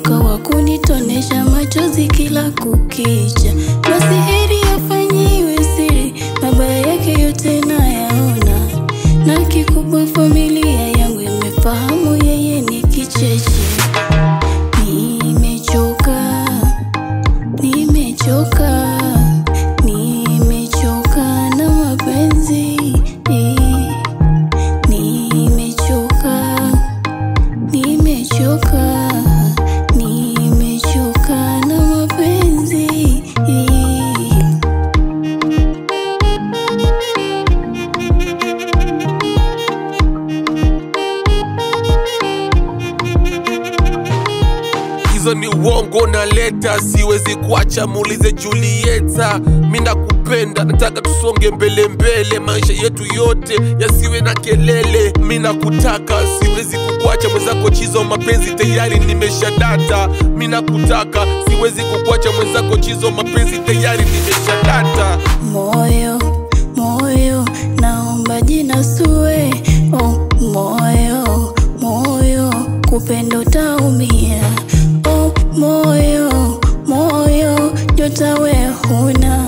mzuka wa kunitonesha machozi kila kukicha. Basi heri yafanyiwe siri, mabaya yake yote nayaona. Na kikubwa familia yangu imefahamu yeye ni kicheche. Nimechoka, nimechoka, nimechoka na mapenzi. Nimechoka, nimechoka, nimechoka na mapenzi. Hizo ni uongo na leta, siwezi kuacha muulize Julieta. Mimi nakupenda, nataka tusonge mbele mbele, maisha yetu yote yasiwe na kelele. Mimi nakutaka, siwezi kukuacha mwenzako chizo, mapenzi tayari nimeshadata. Mimi nakutaka, siwezi kukuacha mwenzako chizo, mapenzi tayari nimeshadata. Moyo, moyo, naomba jinasue. Oh, moyo, moyo, kupenda utaumia. Oh, moyo, moyo, nyota we huna.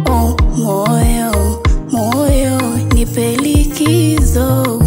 Oh, moyo, moyo, nipe likizo.